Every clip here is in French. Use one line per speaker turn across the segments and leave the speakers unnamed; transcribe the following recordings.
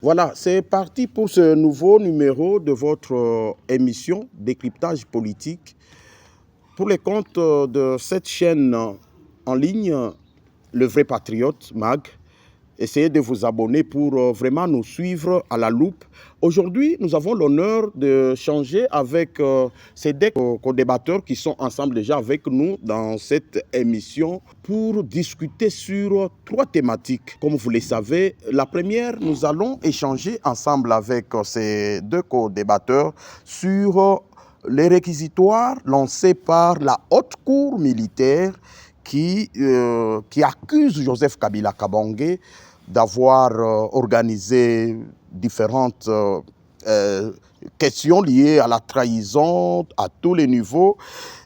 Voilà, c'est parti pour ce nouveau numéro de votre émission Décryptage politique pour les comptes de cette chaîne en ligne, Le Vrai Patriote Mag. Essayez de vous abonner pour vraiment nous suivre à la loupe. Aujourd'hui, nous avons l'honneur de changer avec ces deux co-débatteurs qui sont ensemble déjà avec nous dans cette émission pour discuter sur trois thématiques. Comme vous le savez, la première, nous allons échanger ensemble avec ces deux co-débatteurs sur les réquisitoires lancés par la Haute Cour militaire qui accuse Joseph Kabila Kabange d'avoir organisé différentes questions liées à la trahison à tous les niveaux.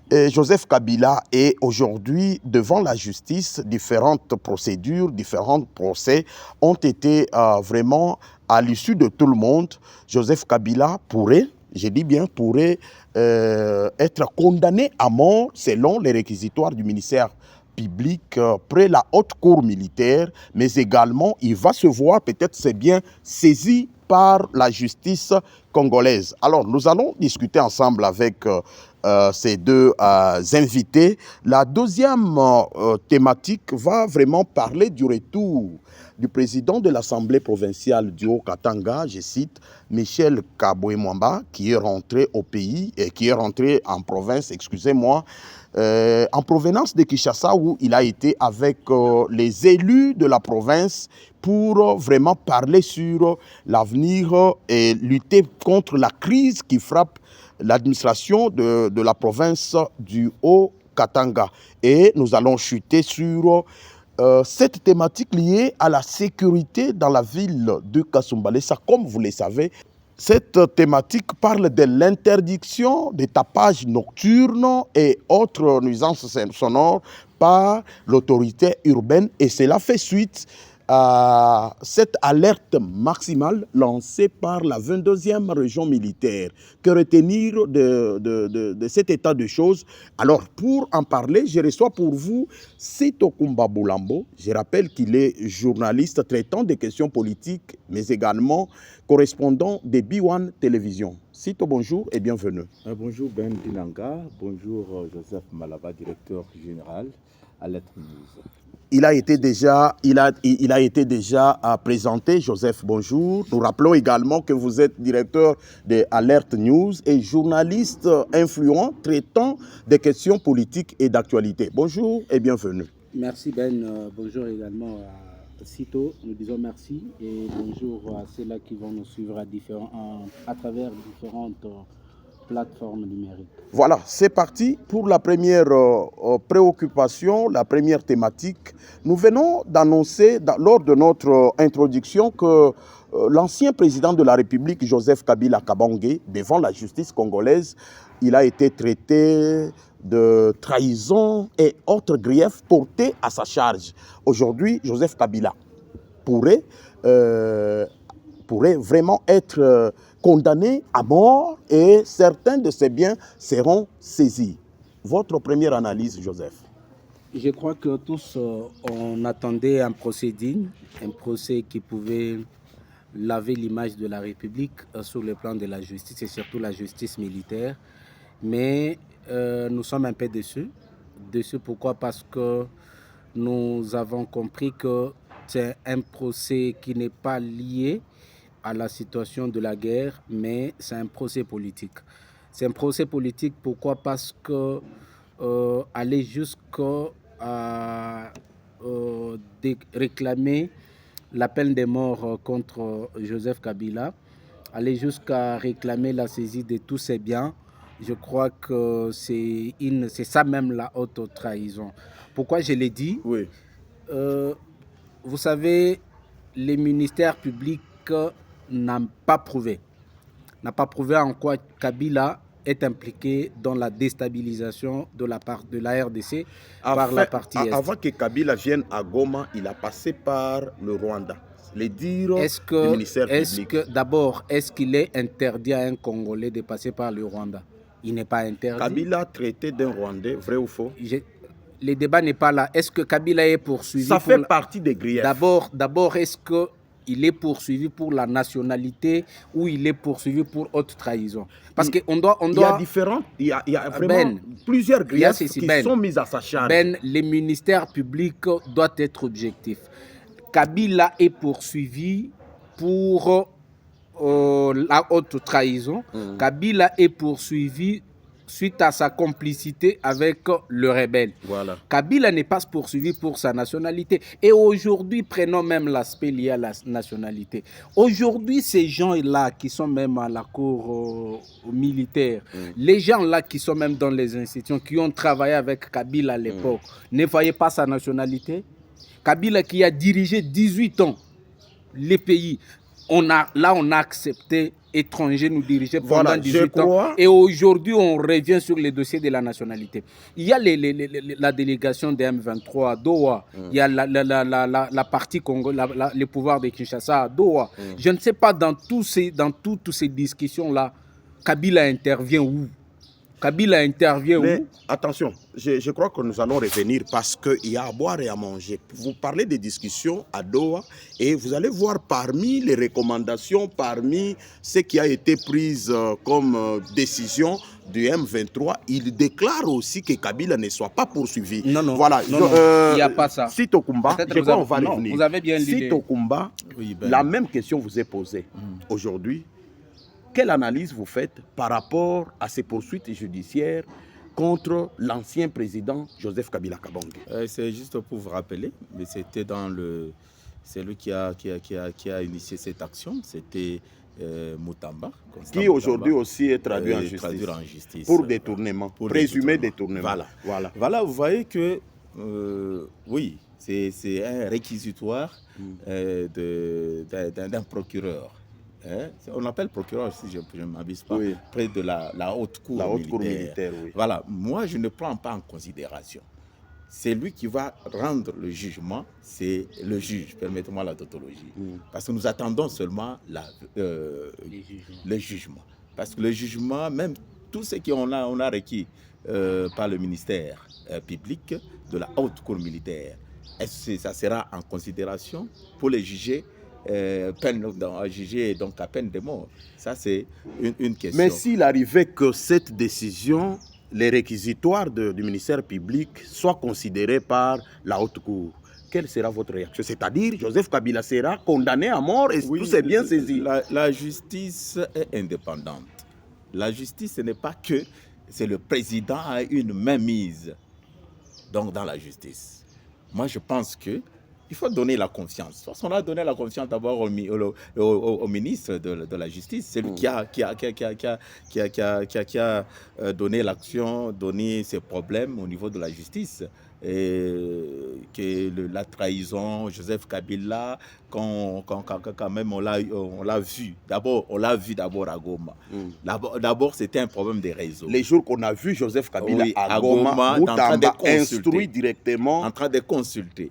Et Joseph Kabila est aujourd'hui devant la justice. Différentes procédures, différents procès ont été vraiment à l'issue de tout le monde. Joseph Kabila pourrait, je dis bien pourrait, être condamné à mort selon les réquisitoires du ministère public près la haute cour militaire, mais également il va se voir, peut-être c'est bien, saisi par la justice congolaise. Alors nous allons discuter ensemble avec ces deux invités. La deuxième thématique va vraiment parler du retour du président de l'Assemblée provinciale du Haut-Katanga, je cite, Michel Kaboué-Mwamba, qui est rentré au pays et qui est rentré en province, excusez-moi, en provenance de Kinshasa, où il a été avec les élus de la province pour vraiment parler sur l'avenir et lutter contre la crise qui frappe l'administration de la province du Haut-Katanga. Et nous allons chuter sur cette thématique liée à la sécurité dans la ville de Kasumbalesa. Comme vous le savez, cette thématique parle de l'interdiction des tapages nocturnes et autres nuisances sonores par l'autorité urbaine. Et cela fait suite à cette alerte maximale lancée par la 22e région militaire. Que retenir de cet état de choses? Alors, pour en parler, je reçois pour vous Sito Kumba Boulambo. Je rappelle qu'il est journaliste traitant des questions politiques, mais également correspondant de B1 Télévision. Sito, bonjour et bienvenue.
Bonjour Ben Dinanga, bonjour Joseph Malaba, directeur général à Alert News.
Il a été déjà présenté. Joseph, bonjour. Nous rappelons également que vous êtes directeur de Alert News et journaliste influent traitant des questions politiques et d'actualité. Bonjour et bienvenue.
Merci Ben. Bonjour également à Sito. Nous disons merci et bonjour à ceux-là qui vont nous suivre à travers différentes plateformes numériques.
Voilà, c'est parti pour la première préoccupation, la première thématique. Nous venons d'annoncer lors de notre introduction que l'ancien président de la République, Joseph Kabila Kabange, devant la justice congolaise, il a été traité de trahison et autres griefs portés à sa charge. Aujourd'hui, Joseph Kabila pourrait vraiment être condamné à mort et certains de ses biens seront saisis. Votre première analyse, Joseph?
Je crois que tous, on attendait un procès digne, un procès qui pouvait laver l'image de la République sur le plan de la justice et surtout la justice militaire. Mais nous sommes un peu déçus. Déçus pourquoi? Parce que nous avons compris que c'est un procès qui n'est pas lié à la situation de la guerre, mais c'est un procès politique. C'est un procès politique, pourquoi? Parce que aller jusqu'à réclamer la peine de mort contre Joseph Kabila, aller jusqu'à réclamer la saisie de tous ses biens, je crois que c'est ça même la haute trahison. Pourquoi je l'ai dit?
Oui.
Vous savez, les ministères publics n'a pas prouvé en quoi Kabila est impliqué dans la déstabilisation de la RDC par la partie Est.
Avant que Kabila vienne à Goma, il a passé par le Rwanda. Les dires du ministère public.
D'abord, est-ce qu'il est interdit à un Congolais de passer par le Rwanda? Il n'est pas interdit.
Kabila traité d'un Rwandais, vrai ou faux?
Le débat n'est pas là. Est-ce que Kabila est poursuivi?
Ça fait partie des griefs.
D'abord, est-ce que il est poursuivi pour la nationalité ou il est poursuivi pour haute trahison. Parce qu'on doit...
Il y a différentes, il y a vraiment plusieurs griefs qui sont mis à sa charge.
Les ministères publics doivent être objectifs. Kabila est poursuivi pour la haute trahison. Kabila est poursuivi suite à sa complicité avec le rebelle.
Voilà.
Kabila n'est pas poursuivi pour sa nationalité. Et aujourd'hui, prenons même l'aspect lié à la nationalité. Aujourd'hui, ces gens-là qui sont même à la cour militaire, les gens-là qui sont même dans les institutions, qui ont travaillé avec Kabila à l'époque, ne voyaient pas sa nationalité. Kabila qui a dirigé 18 ans les pays, on a accepté étrangers nous diriger pendant 18 ans. Et aujourd'hui, on revient sur les dossiers de la nationalité. Il y a la délégation des M23 à Doha. Il y a la partie Congo, le pouvoir de Kinshasa à Doha. Je ne sais pas, dans toutes ces discussions-là, Kabila intervient où? Kabila intervient où?
Attention, je crois que nous allons revenir parce qu'il y a à boire et à manger. Vous parlez des discussions à Doha et vous allez voir parmi les recommandations, parmi ce qui a été pris comme décision du M23, il déclare aussi que Kabila ne soit pas poursuivi.
Non,
voilà.
Il n'y a pas ça.
Si Tokumba, je crois qu'on va revenir.
Vous avez bien lu.
Si Tokumba, la même question vous est posée aujourd'hui. Quelle analyse vous faites par rapport à ces poursuites judiciaires contre l'ancien président Joseph Kabila Kabange?
C'est juste pour vous rappeler, mais c'était c'est lui qui a initié cette action, c'était Mutamba.
Qui aujourd'hui aussi est traduit en justice. Pour détournement, présumé détournement.
Voilà, vous voyez que, oui, c'est un réquisitoire d'un procureur. On appelle procureur, si je ne m'abuse pas, près de la haute cour militaire. Voilà, moi je ne prends pas en considération. C'est lui qui va rendre le jugement, c'est le juge, permettez-moi la tautologie. Parce que nous attendons seulement le jugement. Parce que le jugement, même tout ce qu'on a requis par le ministère public de la haute cour militaire, ça sera en considération pour les juger juger donc à peine de mort. Ça, c'est une question.
Mais s'il arrivait que cette décision, les réquisitoires du ministère public soient considérés par la haute cour, quelle sera votre réaction? C'est-à-dire, Joseph Kabila sera condamné à mort et tout c'est bien saisi.
La justice est indépendante. La justice, ce n'est pas que c'est le président a une mainmise donc dans la justice. Moi, je pense que il faut donner la confiance. On a donné la confiance d'abord au ministre de la Justice, c'est lui qui a donné l'action, donné ses problèmes au niveau de la justice. Et que la trahison, Joseph Kabila, quand même on l'a vu. D'abord, on l'a vu d'abord à Goma. D'abord, c'était un problème des réseaux.
Les jours qu'on a vu Joseph Kabila à Goma, Mutamba instruit directement.
En train de consulter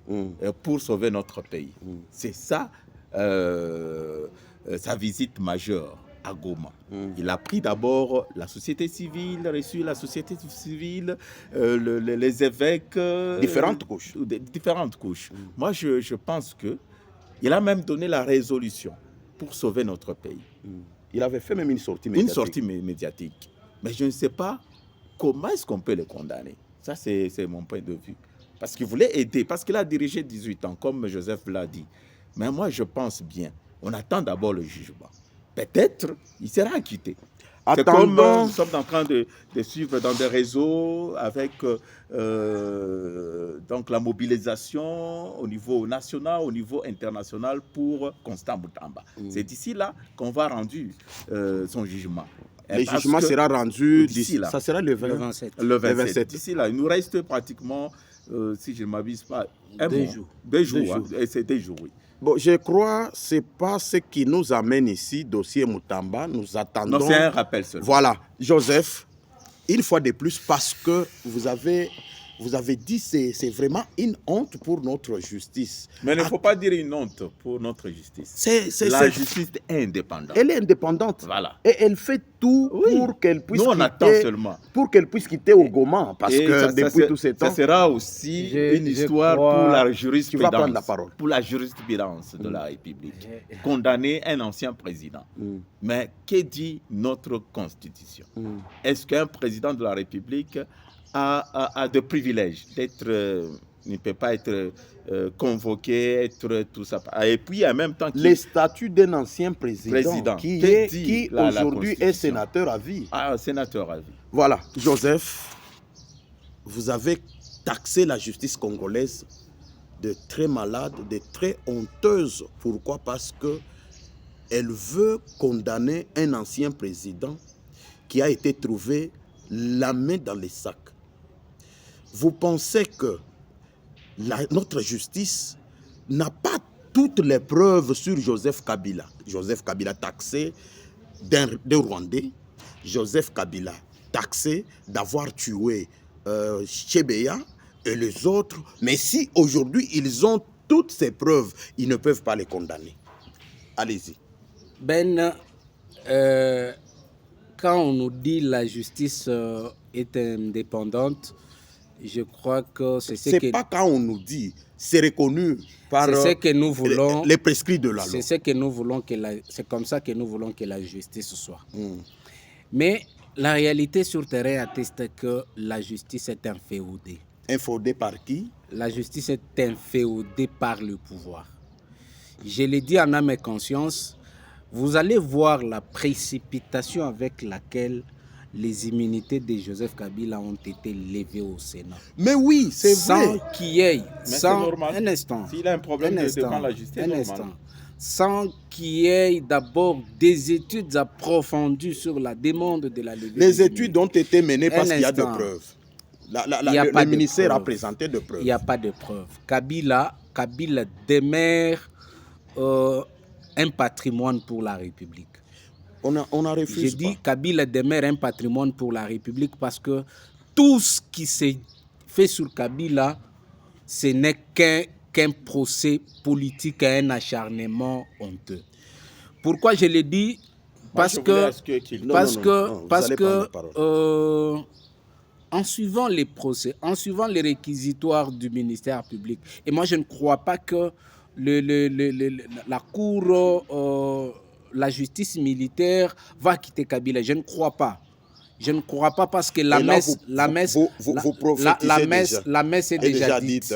pour sauver notre pays. C'est ça, sa visite majeure à Goma. Il a pris d'abord la société civile, reçu la société civile, les évêques.
Différentes couches.
Différentes couches. Moi, je pense qu'il a même donné la résolution pour sauver notre pays.
Il avait fait même une sortie médiatique.
Une sortie médiatique. Mais je ne sais pas comment est-ce qu'on peut le condamner. Ça, c'est mon point de vue. Parce qu'il voulait aider, parce qu'il a dirigé 18 ans, comme Joseph l'a dit. Mais moi, je pense bien, on attend d'abord le jugement. Peut-être il sera acquitté. C'est comme nous sommes en train de suivre dans des réseaux avec donc la mobilisation au niveau national, au niveau international pour Constant Mutamba. C'est d'ici là qu'on va rendre son jugement.
Le jugement sera rendu
d'ici là.
Ça sera le
27.
Le 27. D'ici là, il nous reste pratiquement, si je ne m'abuse pas,
deux jours.
Deux jours. C'est 2 jours, oui.
Bon, je crois que ce n'est pas ce qui nous amène ici, dossier Mutamba. Nous attendons.
Non, c'est un rappel seulement.
Voilà. Joseph, une fois de plus, parce que vous avez vous avez dit que c'est vraiment une honte pour notre justice.
Mais il ne faut pas dire une honte pour notre justice. La justice est indépendante.
Elle est indépendante.
Voilà.
Et elle fait tout pour qu'elle puisse
pour
qu'elle puisse quitter Ogoma. Parce que depuis tous ces temps...
Ça sera aussi une histoire pour la jurisprudence.
Tu vas prendre la parole.
Pour la jurisprudence de la République. Condamner un ancien président. Mais que dit notre Constitution? Est-ce qu'un président de la République a de privilèges d'être, ne peut pas être convoqué, être tout ça. Et puis en même temps...
Les statuts d'un ancien président qui aujourd'hui est sénateur à vie.
Ah, sénateur à vie.
Voilà, Joseph, vous avez taxé la justice congolaise de très malade, de très honteuse. Pourquoi? Parce que elle veut condamner un ancien président qui a été trouvé la main dans les sacs. Vous pensez que notre justice n'a pas toutes les preuves sur Joseph Kabila. Joseph Kabila taxé d'un Rwandais. Joseph Kabila taxé d'avoir tué Chebeya et les autres. Mais si aujourd'hui ils ont toutes ces preuves, ils ne peuvent pas les condamner. Allez-y.
Quand on nous dit la justice est indépendante, je crois que c'est
pas quand on nous dit, c'est reconnu par
ce que nous voulons,
les prescrits de la loi.
C'est ce que nous voulons c'est comme ça que nous voulons que la justice soit. Mais la réalité sur terrain atteste que la justice est inféodée.
Inféodée par qui?
La justice est inféodée par le pouvoir. Je l'ai dit en âme et conscience, vous allez voir la précipitation avec laquelle les immunités de Joseph Kabila ont été levées au Sénat.
Mais oui, c'est vrai.
Sans qu'il y ait...
Un instant. S'il a un problème devant la justice, c'est normal.
Sans qu'il y ait d'abord des études approfondies sur la demande de la levée.
Les études ont été menées parce qu'il y a de preuves. Le ministère a présenté de preuves.
Il n'y a pas de preuves. Kabila demeure un patrimoine pour la République.
On a refusé.
Je dis Kabila demeure un patrimoine pour la République parce que tout ce qui s'est fait sur Kabila, ce n'est qu'un procès politique, un acharnement honteux. Pourquoi je le dis? Parce que en suivant les procès, en suivant les réquisitoires du ministère public, et moi je ne crois pas que la cour, la justice militaire va quitter Kabila. Je ne crois pas. Je ne crois pas parce que la messe est déjà dite.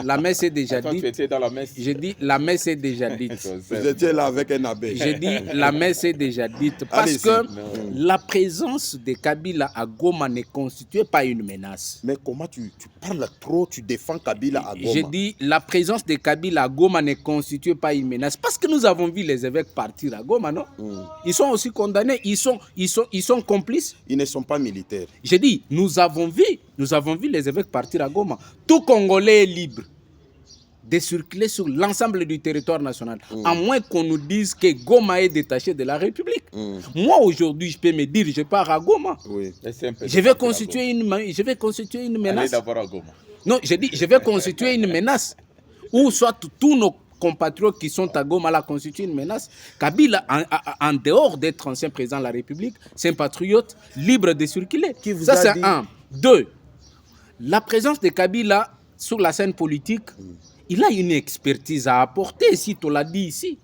La messe est déjà dite.
Tu étais dans la messe.
Je dis la messe est déjà dite.
Vous étiez là avec un abbé.
Je dis la messe est déjà dite parce que la présence de Kabila à Goma ne constituait pas une menace.
Mais comment tu parles trop, tu défends Kabila à Goma?
Je dis la présence de Kabila à Goma ne constituait pas une menace parce que nous avons vu les évêques partir à Goma, non? Ils sont aussi condamnés, ils sont complices.
Ils ne sont pas militaires.
J'ai dit, nous avons vu les évêques partir à Goma. Tout Congolais est libre de circuler sur l'ensemble du territoire national, à moins qu'on nous dise que Goma est détaché de la République. Moi, aujourd'hui, je peux me dire, je pars à Goma.
Oui.
Je vais constituer une menace.
Allez d'abord à Goma.
Non, j'ai dit, je vais constituer une menace. Ou soit tous nos compatriotes qui sont à Goma là constituent une menace. Kabila, en dehors d'être ancien président de la République, c'est un patriote libre de circuler. Ça, c'est un. Deux, la présence de Kabila sur la scène politique, il a une expertise à apporter, si tu l'as dit ici.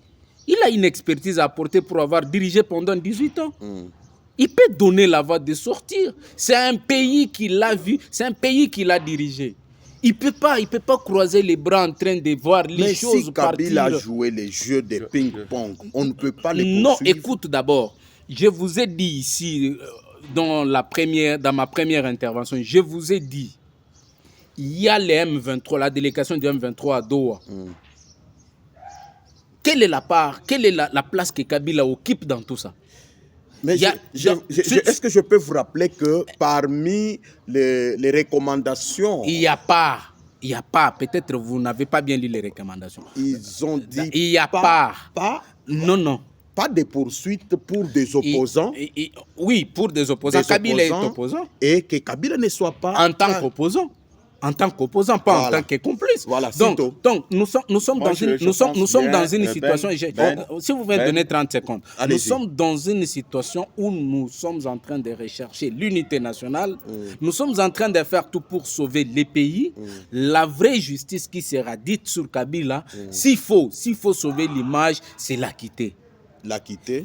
Il a une expertise à apporter pour avoir dirigé pendant 18 ans. Il peut donner la voie de sortir. C'est un pays qu'il a vu, c'est un pays qu'il a dirigé. Il peut pas croiser les bras en train de voir les choses partir.
Mais si Kabila a joué les jeux de ping-pong, on ne peut pas les poursuivre.
Non, écoute d'abord. Je vous ai dit ici, dans ma première intervention, je vous ai dit, il y a les M23, la délégation du M23 à Doha. Quelle est la part, quelle est la place que Kabila occupe dans tout ça?
Mais est-ce que je peux vous rappeler que parmi les recommandations...
Il n'y a pas, peut-être vous n'avez pas bien lu les recommandations.
Ils ont dit...
Il n'y a pas. Non.
Pas de poursuites pour des opposants.
Oui, pour des opposants. Kabila est opposant.
Et que Kabila ne soit pas...
En tant qu'opposant. en tant qu'opposant, pas en tant que complice.
Voilà,
donc nous sommes dans une situation, si vous pouvez donner 30 secondes, nous sommes dans une situation où nous sommes en train de rechercher l'unité nationale, nous sommes en train de faire tout pour sauver les pays, la vraie justice qui sera dite sur Kabila, s'il faut sauver l'image, c'est l'acquitter.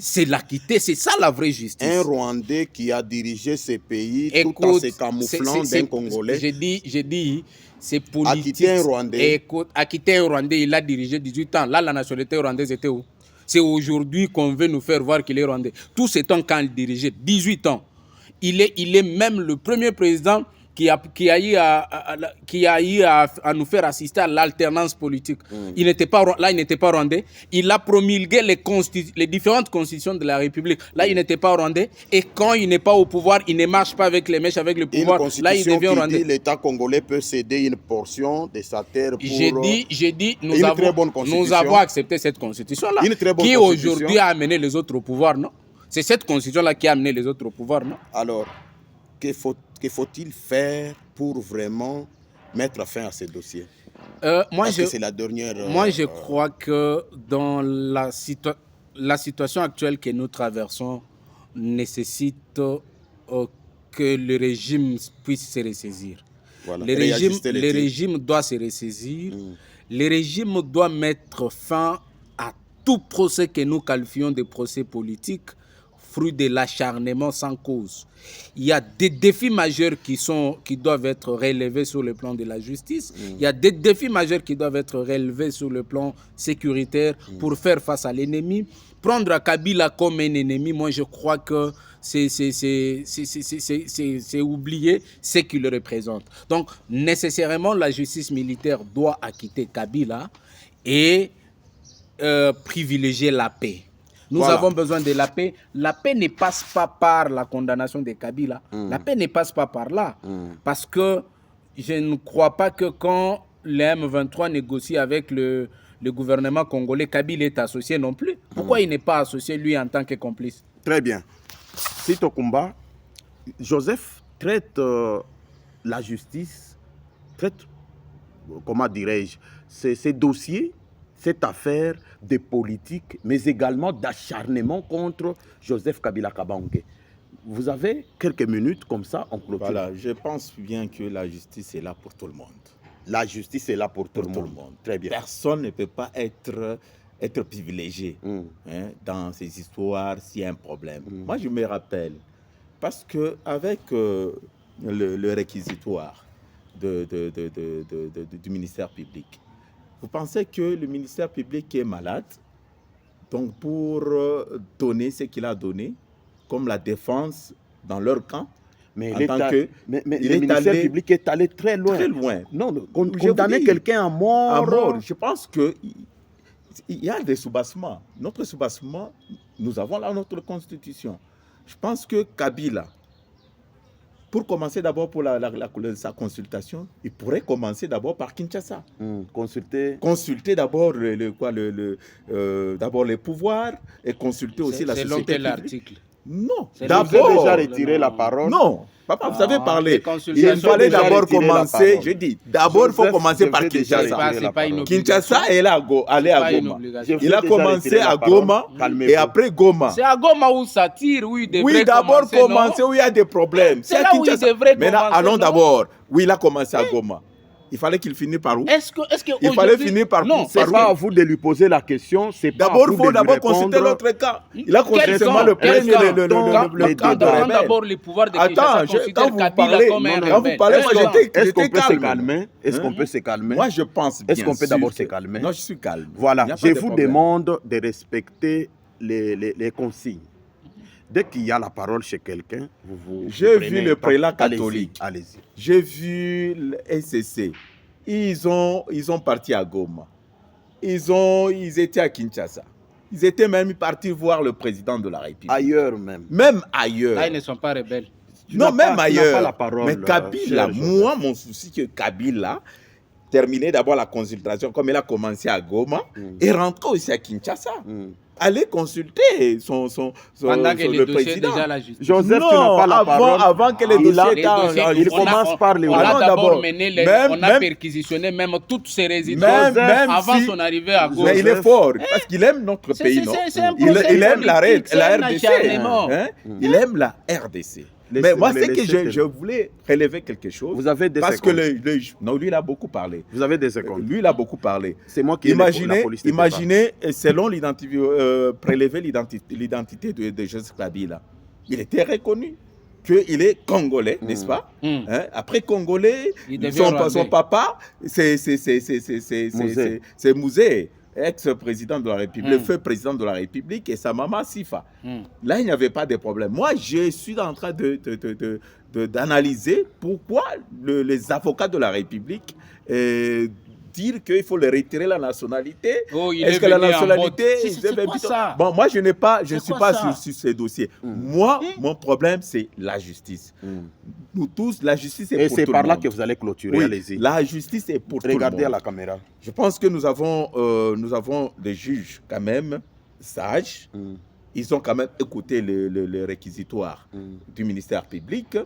C'est l'acquitter, c'est ça la vraie justice.
Un Rwandais qui a dirigé ces pays tout en se camouflant d'un Congolais.
J'ai dit, c'est politique.
Acquitter
un Rwandais, il a dirigé 18 ans. Là, la nationalité rwandaise était où? C'est aujourd'hui qu'on veut nous faire voir qu'il est Rwandais. Tout ce temps quand il dirigeait, 18 ans. Il est même le premier président qui a eu à nous faire assister à l'alternance politique. Il n'était pas rwandais. Il a promulgué les différentes constitutions de la République. Là, il n'était pas rwandais. Et quand il n'est pas au pouvoir, il ne marche pas avec les mèches, avec le pouvoir. Là, il devient rwandais.
Dit l'État congolais peut céder une portion de sa terre pour...
J'ai dit, nous avons accepté cette constitution-là, qui aujourd'hui a amené les autres au pouvoir, non? C'est cette constitution-là qui a amené les autres au pouvoir, non?
Alors, que faut-il faire pour vraiment mettre fin à ces dossiers?
Moi,
c'est la dernière...
je crois que dans la situation actuelle que nous traversons nécessite que le régime puisse se ressaisir. Voilà. Le régime doit se ressaisir. Le régime doit mettre fin à tout procès que nous qualifions de procès politiques, fruit de l'acharnement sans cause. Il y a des défis majeurs qui doivent être relevés sur le plan de la justice. Il y a des défis majeurs qui doivent être relevés sur le plan sécuritaire pour faire face à l'ennemi. Prendre Kabila comme un ennemi, moi je crois que c'est oublier ce qu'il représente. Donc nécessairement la justice militaire doit acquitter Kabila et privilégier la paix. Nous avons besoin de la paix. La paix ne passe pas par la condamnation de Kabila. La paix ne passe pas par là. Parce que je ne crois pas que quand le M23 négocie avec le gouvernement congolais, Kabila est associé non plus. Pourquoi il n'est pas associé, lui, en tant que complice?
Très bien. Sito Kumba, Joseph traite la justice, comment dirais-je, ces dossiers, cette affaire de politique, mais également d'acharnement contre Joseph Kabila Kabange. Vous avez quelques minutes comme ça en clôture.
Voilà, je pense bien que la justice est là pour tout le monde.
La justice est là pour tout le monde. Très bien.
Personne ne peut pas être privilégié dans ces histoires s'il y a un problème. Moi, je me rappelle, parce qu'avec le réquisitoire du ministère public, vous pensez que le ministère public est malade, donc pour donner ce qu'il a donné, comme la défense dans leur camp,
mais le ministère public est allé très loin.
Très loin.
Non, condamner quelqu'un à mort.
À mort. Je pense qu'il y a des soubassements. Notre soubassement, nous avons là notre constitution. Je pense que Kabila, pour commencer d'abord pour sa consultation, il pourrait commencer d'abord par Kinshasa. Consulter d'abord d'abord les pouvoirs et consulter aussi la société.
Selon quel article?
Non.
D'abord, déjà retiré la parole.
Non. Papa, vous avez parlé. Il fallait d'abord commencer. Je dis, d'abord, il faut commencer par Kinshasa. Kinshasa est là, aller à Goma. Il a commencé à Goma et après Goma.
C'est à Goma où ça tire, où il devrait commencer.
Oui, d'abord commencer où il y a des problèmes.
C'est là où il devrait commencer.
Maintenant, allons d'abord. Oui, il a commencé à Goma. Il fallait qu'il finisse par où? Il fallait finir par où?
Non, c'est pas à vous de lui poser la question.
D'abord, il faut d'abord consulter l'autre cas. Il a consulté seulement le premier.
Le cas d'abord les pouvoirs de Kinshasa.
Quand vous parlez, moi
j'étais calme. Est-ce qu'on peut se calmer?
Moi, je pense bien.
Est-ce qu'on peut d'abord se calmer?
Non, je suis calme.
Voilà, je vous demande de respecter les consignes. Dès qu'il y a la parole chez quelqu'un,
j'ai vu le prélat catholique.
Allez-y.
J'ai vu le SCC. Ils ont parti à Goma. Ils étaient à Kinshasa. Ils étaient même partis voir le président de la République.
Ailleurs même.
Même ailleurs.
Là, ils ne sont pas rebelles.
Non, même ailleurs.
Pas la parole,
mais Kabila, moi, mon souci, que Kabila terminait d'abord la consultation, comme il a commencé à Goma, et rentré aussi à Kinshasa. allez consulter
pendant que
le
président. Déjà la justice.
Joseph, tu n'as pas la parole.
Avant que les dossiers
il commence par les
on a d'abord mené, on a perquisitionné même toutes ses résidences avant son arrivée à gauche.
Mais il est fort parce qu'il aime notre pays, non? Il aime la RDC. Il aime la RDC. Mais moi, c'est que je voulais relever quelque chose.
Vous avez des
parce
secondes.
Que non, lui, il a beaucoup parlé.
Vous avez des secondes.
Lui, il a beaucoup parlé.
C'est moi qui
imaginez, selon prélever l'identité de Joseph Kabila, il était reconnu qu'il est congolais, n'est-ce pas? Après congolais, son papa, c'est Mouzé, ex-président de la République, le feu président de la République, et sa maman Sifa. Là, il n'y avait pas de problème. Moi, je suis en train d'analyser pourquoi les avocats de la République dire qu'il faut leur retirer la nationalité. Est-ce que la nationalité...
C'est quoi ça?
Bon, moi, je ne suis pas sur ces dossiers. Moi, mon problème, c'est la justice. Nous tous, la justice est pour tout le monde. Et c'est par là
que vous allez clôturer,
oui,
allez-y.
La justice est pour tout le monde.
Regardez à la caméra.
Je pense que nous avons des juges quand même sages. Ils ont quand même écouté le réquisitoire du ministère public.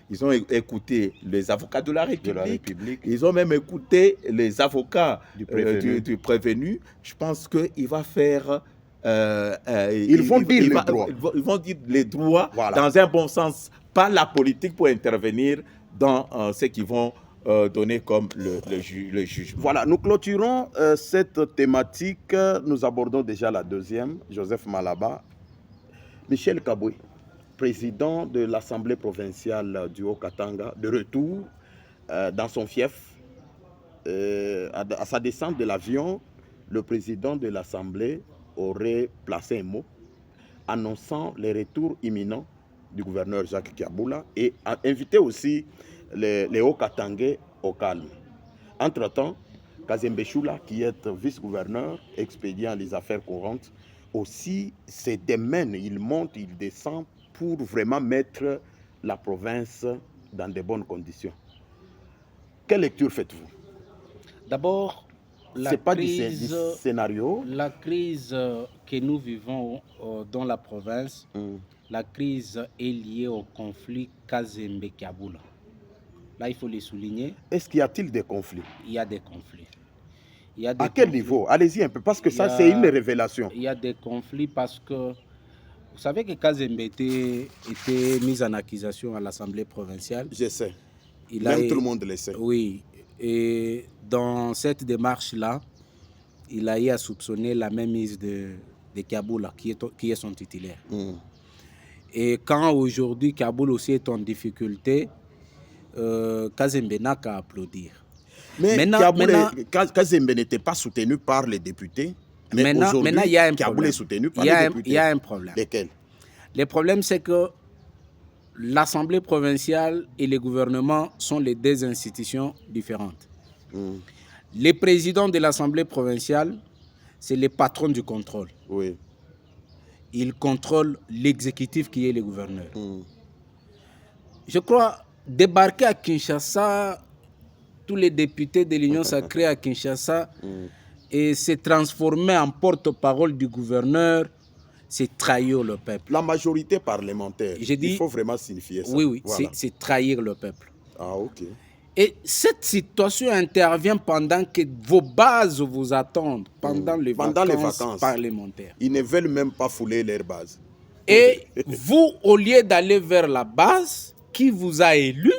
Ils ont écouté les avocats de la République. Ils ont même écouté les avocats du prévenu. Je pense qu'il va faire...
ils vont dire les droits.
Ils vont dire les droits dans un bon sens, pas la politique pour intervenir dans ce qu'ils vont donner comme le jugement.
Voilà, nous clôturons cette thématique. Nous abordons déjà la deuxième. Joseph Malaba. Michel Kaboué, président de l'Assemblée provinciale du Haut-Katanga, de retour dans son fief. À sa descente de l'avion, le président de l'Assemblée aurait placé un mot annonçant le retour imminent du gouverneur Jacques Kiaboula et a invité aussi les Hauts-Katangais au calme. Entre-temps, Kazembe Choula, qui est vice-gouverneur, expédient les affaires courantes, aussi se démène, il monte, il descend pour vraiment mettre la province dans de bonnes conditions. Quelle lecture faites-vous?
D'abord,
c'est pas du scénario.
La crise que nous vivons dans la province, la crise est liée au conflit Kazembe-Kiaboula. Là, il faut le souligner.
Est-ce qu'il y a-t-il des conflits?
Il y a des conflits.
À quel niveau? Allez-y un peu, parce que ça, c'est une révélation.
Il y a des conflits parce que vous savez que Kazembe était mis en accusation à l'Assemblée provinciale.
Je sais. Même tout le monde le sait.
Oui. Et dans cette démarche-là, il a eu à soupçonner la mainmise de Kiaboula, qui est son titulaire. Et quand aujourd'hui Kiaboula aussi est en difficulté, Kazembe n'a qu'à applaudir.
Mais Kazembe n'était pas soutenu par les députés. Mais aujourd'hui,
il y a un
Kiaboula
problème.
est soutenu par les députés.
Il y a un problème.
Lesquels?
Le problème, c'est que l'Assemblée provinciale et le gouvernement sont les deux institutions différentes. Le président de l'Assemblée provinciale, c'est le patron du contrôle.
Oui.
Il contrôle l'exécutif qui est le gouverneur. Je crois, débarquer à Kinshasa, tous les députés de l'Union sacrée à Kinshasa, et se transformer en porte-parole du gouverneur, c'est trahir le peuple.
La majorité parlementaire, il faut vraiment signifier ça.
Oui, voilà. C'est trahir le peuple.
Ah, ok.
Et cette situation intervient pendant que vos bases vous attendent, pendant les vacances parlementaires.
Ils ne veulent même pas fouler leurs bases.
Et vous, au lieu d'aller vers la base qui vous a élu,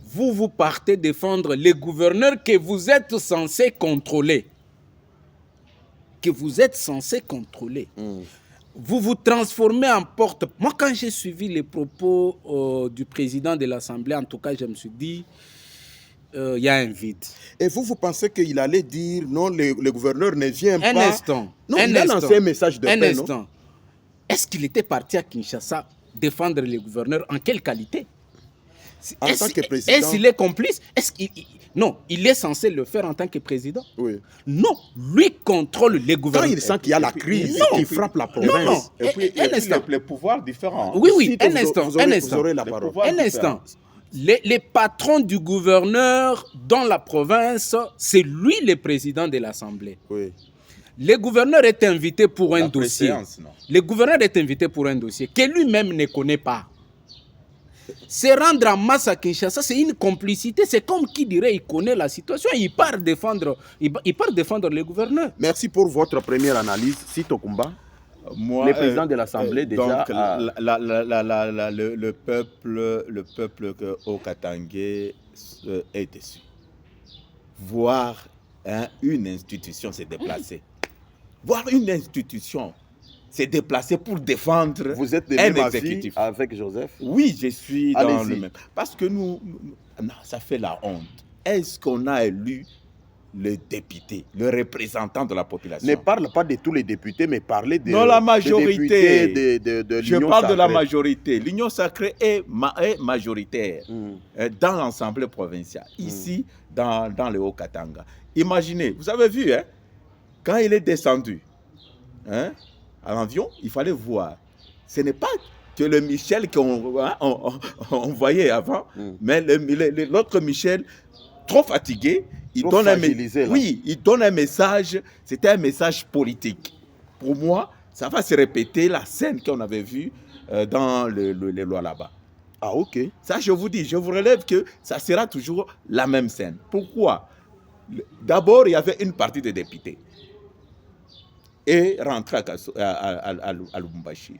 vous partez défendre les gouverneurs que vous êtes censés contrôler. Vous vous transformez en porte. Moi, quand j'ai suivi les propos du président de l'Assemblée, en tout cas, je me suis dit, il y a un vide.
Et vous pensez qu'il allait dire, non, le gouverneur ne vient pas...
Un instant.
Non, il a lancé un message de paix, non?
Un instant. Est-ce qu'il était parti à Kinshasa défendre les gouverneurs? En quelle qualité?
En tant que président.
Est-ce qu'il est complice? Non, il est censé le faire en tant que président.
Oui.
Non, lui contrôle les gouverneurs.
Quand il sent qu'il y a la crise qui frappe la province.
Non.
Et puis, les pouvoirs différents.
Oui, un instant.
Vous aurez la parole.
Un instant. Les patrons du gouverneur dans la province, c'est lui le président de l'Assemblée.
Oui.
Le gouverneur est invité pour un dossier. Le gouverneur est invité pour un dossier que lui-même ne connaît pas. Se rendre en masse à Kinshasa, c'est une complicité. C'est comme qui dirait il connaît la situation, il part défendre le gouverneur.
Merci pour votre première analyse. Sito Kumba, le président de l'Assemblée déjà.
Donc, le peuple au Katangé est déçu. Voir une institution se déplacer. Voir une institution s'est déplacé pour défendre
Vous êtes de
un
même
exécutif.
Avec Joseph?
Oui, je suis dans
Allez-y.
le même. Parce que non, ça fait la honte. Est-ce qu'on a élu le député, le représentant de la population?
Ne parle pas de tous les députés, mais parlez de,
non, la majorité.
de
Je
l'Union
parle de la
sacrée.
majorité. L'Union sacrée est majoritaire dans l'Assemblée provinciale, ici, dans le Haut-Katanga. Imaginez, vous avez vu, hein, quand il est descendu, hein, à l'avion, il fallait voir. Ce n'est pas que le Michel qu'on voyait avant, mais l'autre Michel, trop fatigué, il donne un message, c'était un message politique. Pour moi, ça va se répéter la scène qu'on avait vue dans les lois là-bas.
Ah, ok.
Ça, je vous dis, je vous relève que ça sera toujours la même scène. Pourquoi? D'abord, il y avait une partie des députés et rentré à Lubumbashi.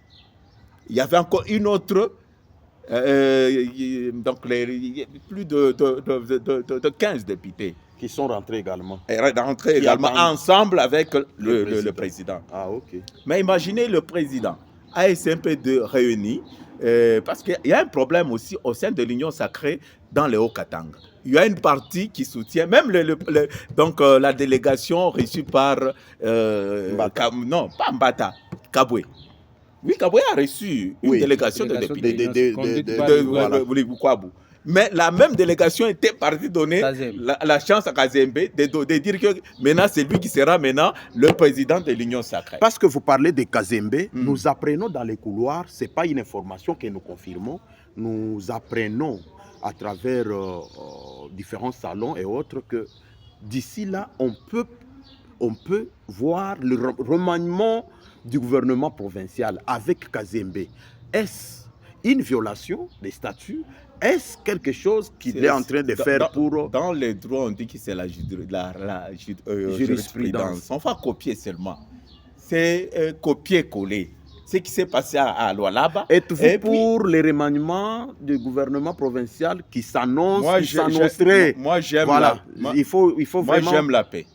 Il y avait encore une autre, donc plus de 15 députés.
Qui sont rentrés également.
Et rentrés également ensemble avec le président.
Ah, ok.
Mais imaginez le président, ASMP2 réuni, parce qu'il y a un problème aussi au sein de l'Union sacrée dans le Haut-Katanga. Il y a une partie qui soutient, même donc, la délégation reçue par... non, pas Mbata, Kabwe. Oui, Kabwe a reçu une délégation de députés. Mais la même délégation était partie donner la chance à Kazembe de dire que maintenant c'est lui qui sera maintenant le président de l'Union sacrée.
Parce que vous parlez de Kazembe, nous apprenons dans les couloirs, ce n'est pas une information que nous confirmons, nous apprenons à travers différents salons et autres que d'ici là, on peut voir le remaniement du gouvernement provincial avec Kazembe. Est-ce une violation des statuts? Est-ce quelque chose qu'il est en train de faire pour...
Dans les droits, on dit que c'est la jurisprudence. On va copier seulement. C'est copier-coller. Ce qui s'est passé à Lualaba.
Êtes-vous pour le remaniement du gouvernement provincial qui s'annoncerait?
Moi, j'aime
voilà. Il faut
moi,
vraiment...
j'aime la paix.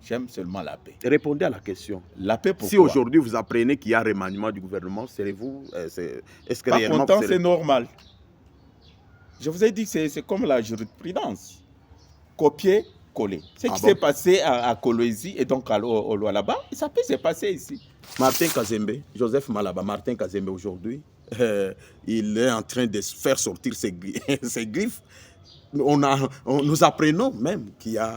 J'aime seulement la paix.
Répondez à la question.
La paix, pourquoi?
Si aujourd'hui vous apprenez qu'il y a remaniement du gouvernement, serez-vous... Est-ce que
pas
réellement
content, c'est normal. Je vous ai dit que c'est comme la jurisprudence. Copier, coller. Ce qui s'est passé à Kolwezi et donc au Lualaba, ça peut se passer ici.
Martin Kazembe, Joseph Malaba, Martin Kazembe aujourd'hui, il est en train de faire sortir ses griffes. Nous apprenons même qu'il y a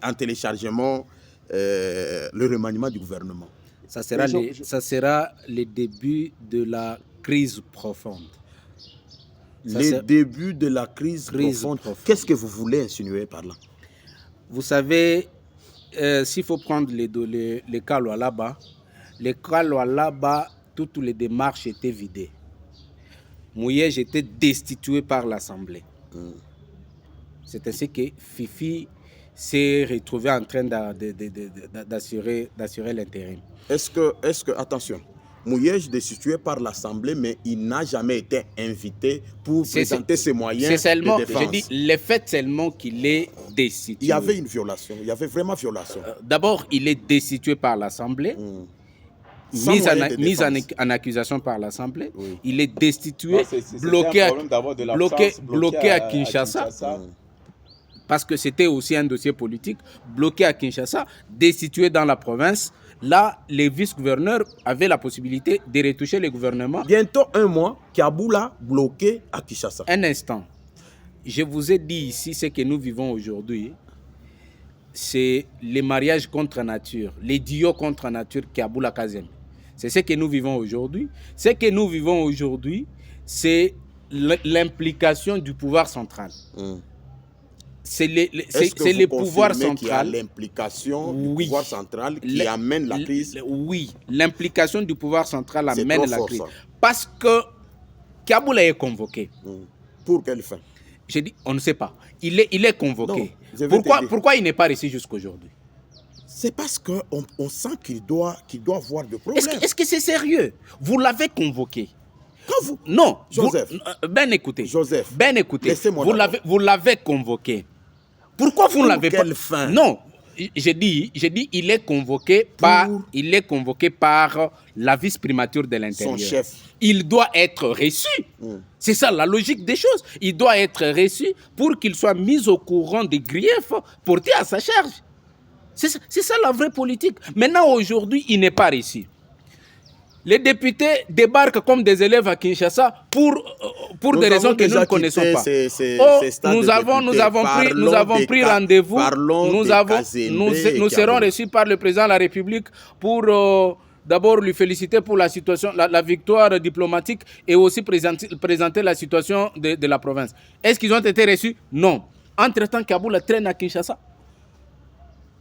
un téléchargement, le remaniement du gouvernement.
Ça sera le début de la crise profonde.
Le début de la crise profonde. Qu'est-ce que vous voulez insinuer par là?
Vous savez, s'il faut prendre les cas Lualaba, toutes les démarches étaient vidées. Mouyej était destitué par l'Assemblée. C'est ainsi que Fifi s'est retrouvé en train d'assurer l'intérim.
Est-ce que, attention, Mouyej destitué par l'Assemblée, mais il n'a jamais été invité pour présenter ses moyens
seulement,
de défense.
Je dis, le fait seulement qu'il est destitué.
Il y avait une violation, il y avait vraiment violation.
D'abord, il est destitué par l'Assemblée. Mise en accusation par l'Assemblée. Oui. Il est destitué, bloqué à Kinshasa. Parce que c'était aussi un dossier politique, bloqué à Kinshasa, destitué dans la province. Là, les vice-gouverneurs avaient la possibilité de retoucher le gouvernement.
Bientôt un mois, Kaboula bloqué à Kinshasa.
Un instant. Je vous ai dit ici, ce que nous vivons aujourd'hui, c'est les mariages contre nature, les duos contre nature Kaboula Kazembe. C'est ce que nous vivons aujourd'hui. Ce que nous vivons aujourd'hui, c'est l'implication du pouvoir central. c'est le pouvoir central.
Qu'il y a l'implication du pouvoir central qui amène la crise.
Oui, l'implication du pouvoir central amène la crise. Parce que Kaboul est convoqué.
Pour quelle fin?
J'ai dit, on ne sait pas. Il est convoqué. Pourquoi il n'est pas reçu jusqu'aujourd'hui?
C'est parce qu'on sent qu'il doit avoir de problèmes.
Est-ce que c'est sérieux? Vous l'avez convoqué. Non,
Joseph.
Écoutez.
Joseph.
Écoutez. Vous l'avez convoqué. Pourquoi vous ne l'avez pas?
Quelle fin?
Non, j'ai dit, il est convoqué par la vice-primature de l'Intérieur.
Son chef.
Il doit être reçu. C'est ça la logique des choses. Il doit être reçu pour qu'il soit mis au courant des griefs portés à sa charge. C'est ça la vraie politique. Maintenant, aujourd'hui, il n'est pas reçu. Les députés débarquent comme des élèves à Kinshasa pour des raisons que nous ne connaissons pas. Nous avons pris rendez-vous. Nous serons reçus par le président de la République pour d'abord lui féliciter pour la situation, la victoire diplomatique et aussi présenter la situation de la province. Est-ce qu'ils ont été reçus? Non. Entre-temps, Kaboul traîne à Kinshasa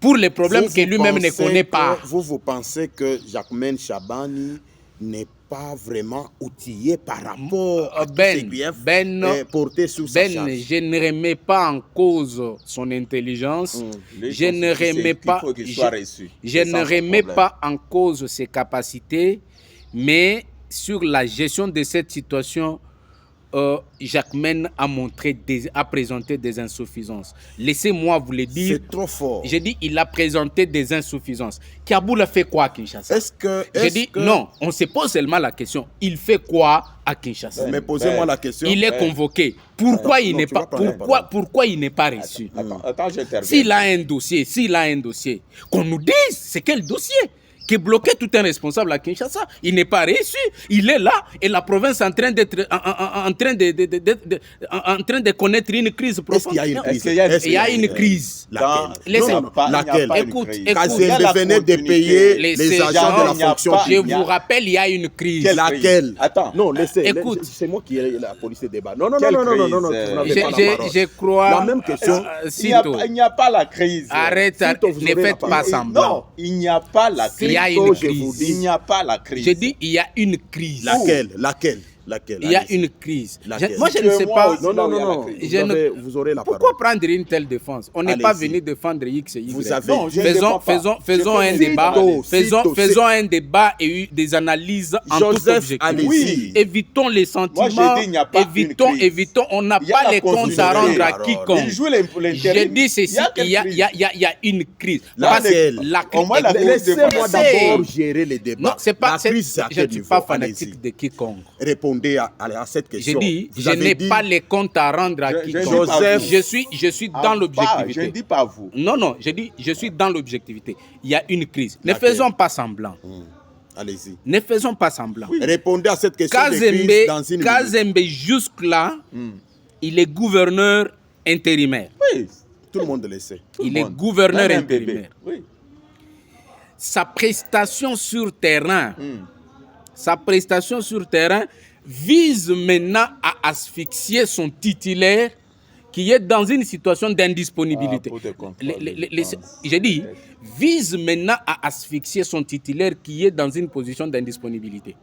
pour les problèmes que lui-même ne connaît pas.
Vous pensez que Jacquemain Chabani n'est pas vraiment outillé par rapport à ces griefs portés sur sa charge?
Je ne remets pas en cause son intelligence. Je ne remets pas en cause ses capacités, mais sur la gestion de cette situation, Jacquemain a présenté des insuffisances. Laissez-moi vous le dire.
C'est trop fort.
J'ai dit il a présenté des insuffisances. Kaboul a fait quoi à Kinshasa? Non, on se pose seulement la question. Il fait quoi à Kinshasa?
Mais posez-moi la question.
Il est convoqué. Pourquoi il n'est pas reçu?
Attends, j'interviens.
S'il a un dossier, qu'on nous dise c'est quel dossier qui bloquait tout un responsable à Kinshasa. Il n'est pas reçu. Il est là et la province est en train de connaître une crise profonde.
Est-ce qu'il y a une crise?
Il y a une crise.
Laquelle?
Écoute.
Kazembe venait de payer les agents de la fonction publique.
Je vous rappelle, il y a une crise.
Laquelle?
Attends.
Non, laissez.
Écoute.
C'est moi qui ai la police de débat. Non. Je
crois.
La même question.
Il n'y a pas la crise.
Arrête, ne faites pas semblant.
Non, il n'y a pas la crise.
Il y a une crise.
Il n'y a pas la crise.
J'ai dit, il y a une crise.
Laquelle?
Il y a une crise. Moi, je ne sais pas.
Non. Vous aurez la parole.
Pourquoi prendre une telle défense? On n'est pas venu défendre X et Y. Faisons un débat. Faisons un débat et des analyses en toute objectivité.
Oui.
Évitons les sentiments. Évitons. On n'a pas les comptes à rendre à quiconque. J'ai dit ceci. Il y a une crise.
Laquelle? Laissez-moi d'abord gérer les débats.
Non, c'est pas. Je ne suis pas fanatique de quiconque.
Répondez à cette question.
J'ai dit, je n'ai pas les comptes à rendre à quiconque. Je suis dans l'objectivité.
Je ne dis pas vous.
Non, je dis, je suis dans l'objectivité. Il y a une crise. Ne faisons pas semblant.
Allez-y.
Ne faisons pas semblant.
Oui. Répondez à cette question.
Kazembe, jusque-là, il est gouverneur intérimaire.
Oui, tout le monde le sait.
Il est gouverneur intérimaire. Oui. Sa prestation sur terrain, vise maintenant à asphyxier son titulaire qui est dans une situation d'indisponibilité. J'ai dit, vise maintenant à asphyxier son titulaire qui est dans une position d'indisponibilité.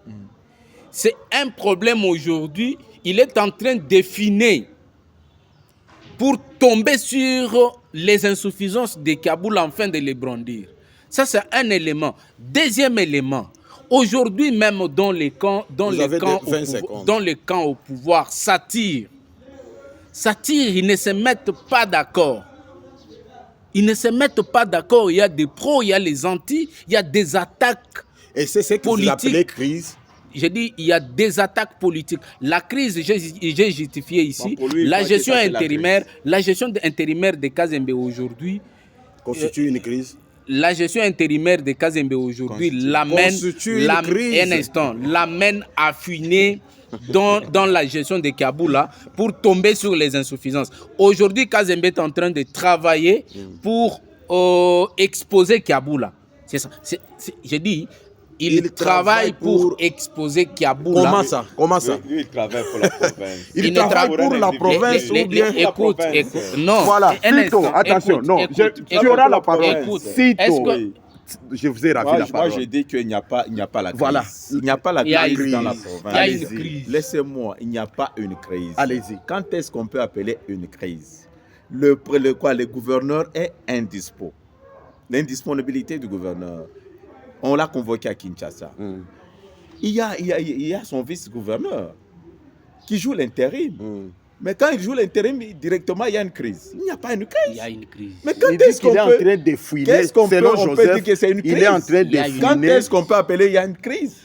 C'est un problème aujourd'hui. Il est en train d'affiner pour tomber sur les insuffisances de Kaboul afin de les brandir. Ça, c'est un élément. Deuxième élément. Aujourd'hui même dans les camps au pouvoir s'attirent, ils ne se mettent pas d'accord. Il y a des pros, il y a les antis, il y a des attaques politiques.
Et c'est ce que vous appelez crise?
J'ai dit, il y a des attaques politiques. La crise, j'ai justifié ici, la gestion intérimaire de Kazembe aujourd'hui
constitue une crise.
La gestion intérimaire de Kazembe aujourd'hui l'amène à fuiner dans la gestion de Kaboul pour tomber sur les insuffisances. Aujourd'hui, Kazembe est en train de travailler pour exposer Kaboul. C'est ça. J'ai dit, Il travaille pour exposer Kiaboula.
Comment ça?
Lui, il travaille pour la province.
Il travaille pour la province ou bien...
Écoute, non.
Voilà, Sito, attention, non, tu auras la parole. Sito, je vous ai ravi la parole.
Moi, je dis qu'il n'y a pas la crise.
Voilà.
Il n'y a pas la crise dans la province.
Il y a une crise.
Laissez-moi, il n'y a pas une crise.
Allez-y.
Quand est-ce qu'on peut appeler une crise? Le gouverneur est indispo. L'indisponibilité du gouverneur. On l'a convoqué à Kinshasa. Il y a son vice-gouverneur qui joue l'intérim. Mais quand il joue l'intérim, directement, il y a une crise. Il n'y a pas une crise.
Il y a une crise.
Mais quand est-ce qu'on
est en train de fouiller?
Qu'est-ce qu'on peut dire que c'est une crise?
Il est en train de fouiller.
Quand est-ce qu'on peut appeler il y a une crise?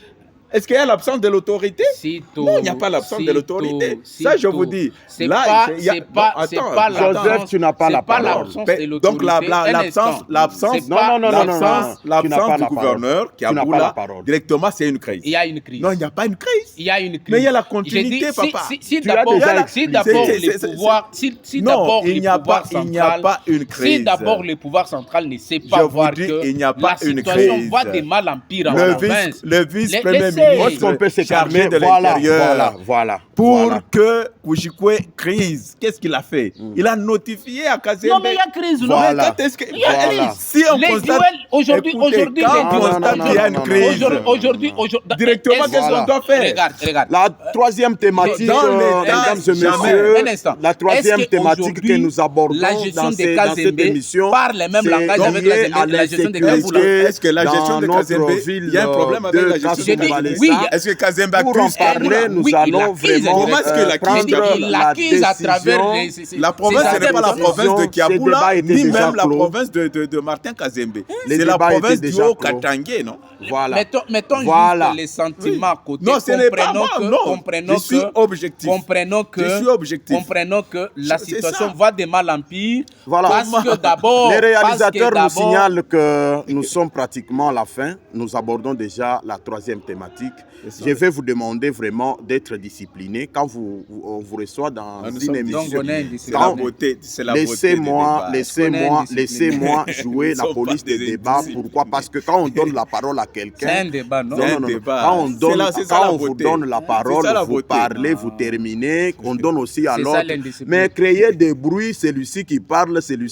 Est-ce qu'il y a l'absence de l'autorité? Non, il n'y a pas l'absence de l'autorité. Ça, je vous dis.
C'est pas
Joseph, tu n'as pas la parole.
Donc, l'absence du gouverneur qui a Kiaboula, directement, c'est une crise.
Il y a une crise.
Non, il n'y a pas une crise.
Il y a une crise.
Mais il y a la continuité, papa.
Si d'abord les pouvoirs...
Non, il n'y a pas une crise.
Si d'abord le pouvoir central ne sait pas voir que la situation va de mal en pire en province.
Le vice-premier ministre
chargé
de l'Intérieur, pour que Kouchikwe crise. Qu'est-ce qu'il a fait? Il a notifié à Kazembe.
Non, mais il y a crise.
Voilà.
Il y a crise.
Si on constate,
aujourd'hui,
quand on constate qu'il y a une crise, directement, qu'est-ce qu'on doit faire?
Regarde.
La troisième thématique, mesdames et messieurs, la troisième thématique que nous abordons dans cette émission,
parle le même langage avec la gestion de Kiaboula.
Est-ce que la gestion de Kazembe, il y a un problème avec la gestion de Kazembe?
Oui.
Est-ce que Kazembe
Pour en
accuse?
parler, nous allons vraiment prendre la décision.
La province, ce n'est pas la province de Kiaboula, ni même la province de Martin Kazembe. C'est la province du Haut-Katangé, non?
Voilà.
Mettons juste les sentiments côté.
Non, ce n'est pas moi, non. Je suis objectif.
Comprenons que la situation va de mal en pire.
Voilà.
Parce que d'abord...
Les réalisateurs nous signalent que nous sommes pratiquement à la fin. Nous abordons déjà la troisième thématique. Je vais vous demander vraiment d'être discipliné quand on vous reçoit dans une émission.
C'est la beauté.
Laissez-moi jouer la police des débats. Pourquoi? Parce que quand on donne la parole à quelqu'un...
C'est un débat, non?
Non. Quand on vous donne la parole, vous parlez, vous terminez. On donne aussi à l'autre. Mais créer des bruits, celui-ci qui parle, ça nous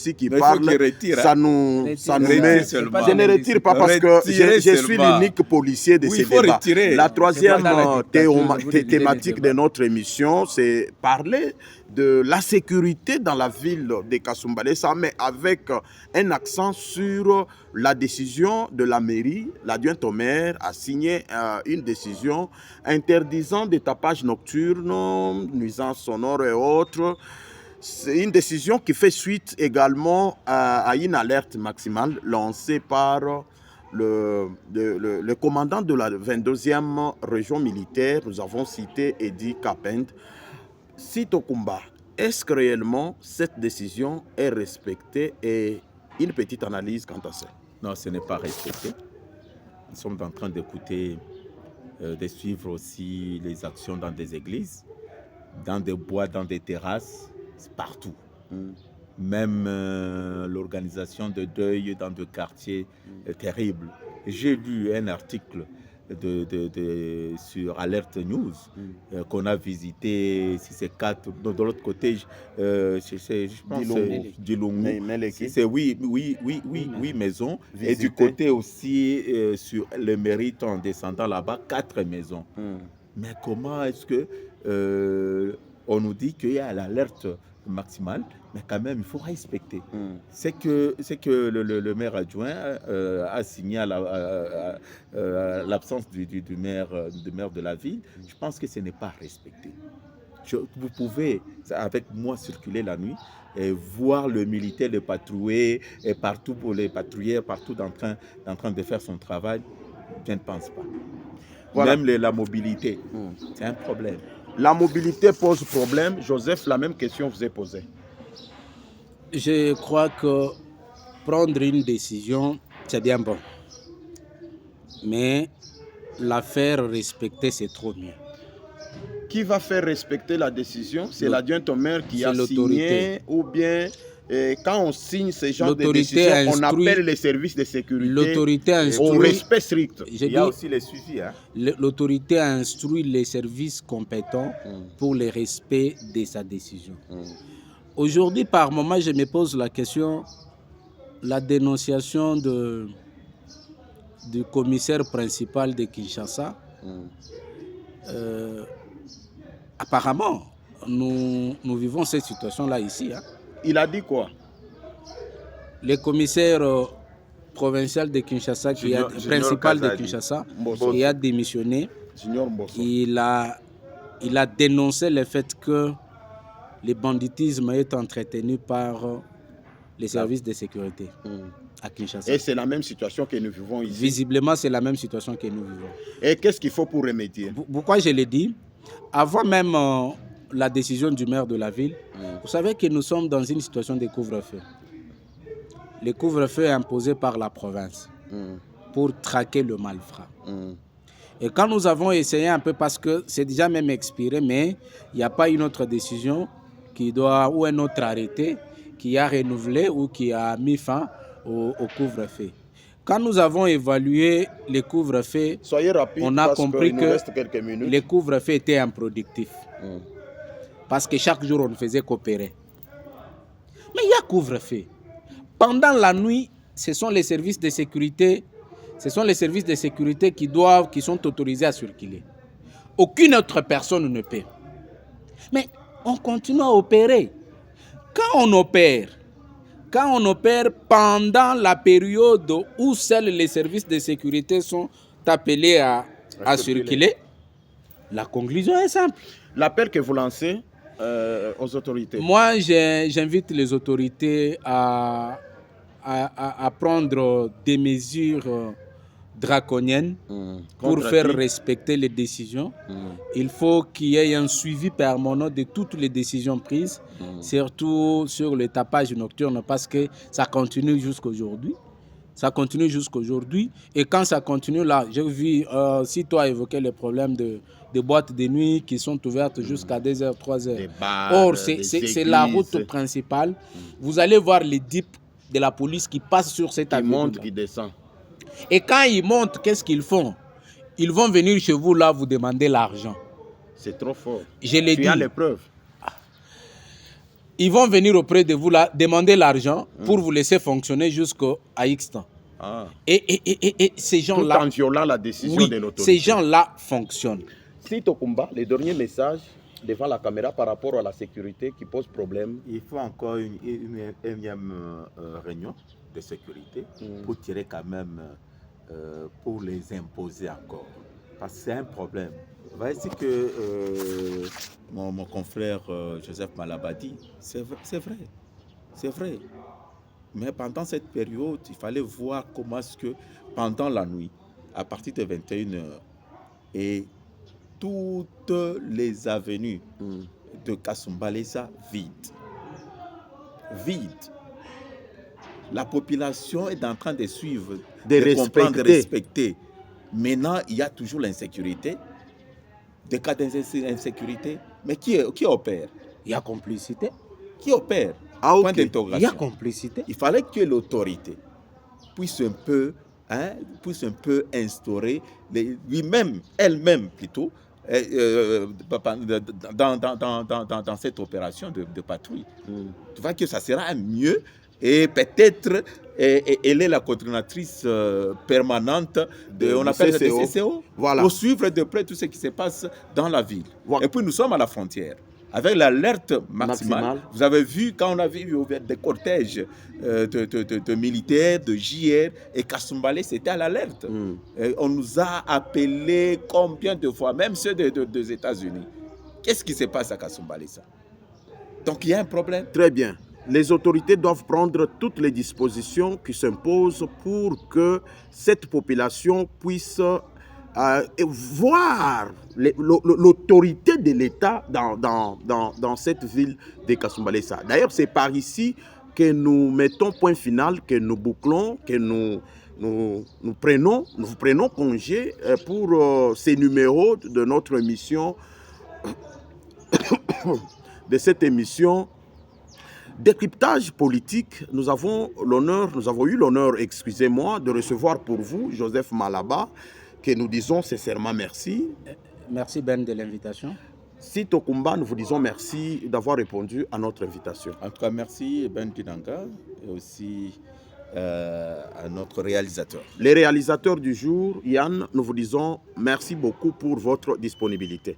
met... Je ne retire pas parce que je suis l'unique policier de ces débats. La troisième thématique de notre émission, c'est parler de la sécurité dans la ville de Kasumbalesa, mais avec un accent sur la décision de la mairie. L'adjoint au maire a signé une décision interdisant des tapages nocturnes, nuisances sonores et autres. C'est une décision qui fait suite également à une alerte maximale lancée par le commandant de la 22e région militaire. Nous avons cité Eddy Kapend. Sito Kumba, est-ce que réellement cette décision est respectée et une petite analyse quant à ça?
Non, ce n'est pas respecté. Nous sommes en train d'écouter, de suivre aussi les actions dans des églises, dans des bois, dans des terrasses, partout. Même l'organisation de deuil dans des quartiers terribles. J'ai lu un article sur Alert News qu'on a visité, si c'est 4, de l'autre côté, je pense Dilongo. C'est oui, maisons. Visiter. Et du côté aussi, sur le Mérite, en descendant là-bas, 4 maisons. Mais comment est-ce que on nous dit qu'il y a l'alerte maximale, mais quand même, il faut respecter. C'est que le maire adjoint a signé à l'absence du maire de la ville. Je pense que ce n'est pas respecté. Vous pouvez, avec moi, circuler la nuit et voir le militaire le patrouiller et partout pour les patrouilleurs, partout en train de faire son travail. Je ne pense pas. Voilà. Même la mobilité, c'est un problème.
La mobilité pose problème. Joseph, la même question vous est posée.
Je crois que prendre une décision, c'est bien bon. Mais la faire respecter, c'est trop mieux.
Qui va faire respecter la décision? C'est l'adjoint au maire qui a signé ou bien Et quand on signe ce genre de décision, on appelle les services de sécurité au respect strict.
Il y a aussi les suivis. Hein?
L'autorité a instruit les services compétents pour le respect de sa décision. Aujourd'hui, par moment, je me pose la question, la dénonciation du commissaire principal de Kinshasa. Apparemment, nous vivons cette situation-là ici. Hein.
Il a dit quoi?
Le commissaire provincial de Kinshasa, principal de Kinshasa, qui a démissionné, il a dénoncé le fait que le banditisme est entretenu par les services de sécurité à Kinshasa.
Et c'est la même situation que nous vivons ici.
Visiblement, c'est la même situation que nous vivons.
Et qu'est-ce qu'il faut pour remédier?
Pourquoi je l'ai dit? Avant même la décision du maire de la ville, vous savez que nous sommes dans une situation de couvre-feu. Le couvre-feu est imposé par la province pour traquer le malfrat. Et quand nous avons essayé un peu, parce que c'est déjà même expiré, mais il n'y a pas une autre décision ou un autre arrêté qui a renouvelé ou qui a mis fin au couvre-feu. Quand nous avons évalué le couvre-feu, on a compris que le couvre-feu était improductif. Parce que chaque jour, on ne faisait qu'opérer. Mais il y a couvre-feu. Pendant la nuit, ce sont les services de sécurité, qui sont autorisés à circuler. Aucune autre personne ne peut. Mais on continue à opérer. Quand on opère pendant la période où seuls les services de sécurité sont appelés à circuler, la conclusion est simple.
L'appel que vous lancez aux autorités?
Moi, j'invite les autorités à prendre des mesures draconiennes pour faire respecter les décisions. Il faut qu'il y ait un suivi permanent de toutes les décisions prises, surtout sur le tapage nocturne, parce que ça continue jusqu'aujourd'hui. Et quand ça continue là, j'ai vu, si toi as évoqué le problème de boîtes de nuit qui sont ouvertes jusqu'à 2h, 3h. Or, c'est la route principale. Vous allez voir les DIP de la police qui passent sur cette avenue.
Qui monte, qui descend.
Et quand ils montent, qu'est-ce qu'ils font? Ils vont venir chez vous là vous demander l'argent.
C'est trop fort.
Je l'ai dit.
Tu as les preuves.
Ils vont venir auprès de vous là demander l'argent pour vous laisser fonctionner jusqu'à X temps. Et ces gens-là...
Tout en violant la décision de l'autorité.
Ces gens-là fonctionnent.
Si Tokumba, les derniers messages devant la caméra par rapport à la sécurité qui pose problème.
Il faut encore une énième réunion de sécurité pour tirer quand même, pour les imposer encore. Parce que c'est un problème. Vous voyez ce que mon confrère Joseph Malabadi, c'est vrai. Mais pendant cette période, il fallait voir comment est-ce que pendant la nuit, à partir de 21h, et toutes les avenues de Kasumbalesa vides. La population est en train de suivre, de comprendre, de respecter. Maintenant, il y a toujours l'insécurité, des cas d'insécurité. Mais qui opère?
Il y a complicité.
Qui opère?
Point d'interrogation. Il y a complicité.
Il fallait que l'autorité puisse un peu instaurer, elle-même plutôt, dans cette opération de patrouille. Tu vois que ça sera mieux et peut-être elle est la coordinatrice permanente on appelle ça CCO, pour suivre de près tout ce qui se passe dans la ville. Et puis nous sommes à la frontière. Avec l'alerte maximale, vous avez vu quand on a vu des cortèges de militaires, de JR, et Kasumbalé, c'était à l'alerte. On nous a appelés combien de fois, même ceux des États-Unis. Qu'est-ce qui se passe à Kasumbalé, ça? Donc il y a un problème.
Très bien. Les autorités doivent prendre toutes les dispositions qui s'imposent pour que cette population puisse voir l'autorité de l'État dans cette ville de Kasumbalesa. D'ailleurs, c'est par ici que nous mettons point final, que nous bouclons, que nous prenons congé pour ces numéros de notre émission, de cette émission Décryptage politique, nous avons eu l'honneur, excusez-moi, de recevoir pour vous Joseph Malaba, que nous disons sincèrement merci.
Merci Ben de l'invitation.
Sito Kumba, nous vous disons merci d'avoir répondu à notre invitation.
En tout cas, merci Ben Dinanga et aussi à notre réalisateur.
Les réalisateurs du jour, Yann, nous vous disons merci beaucoup pour votre disponibilité.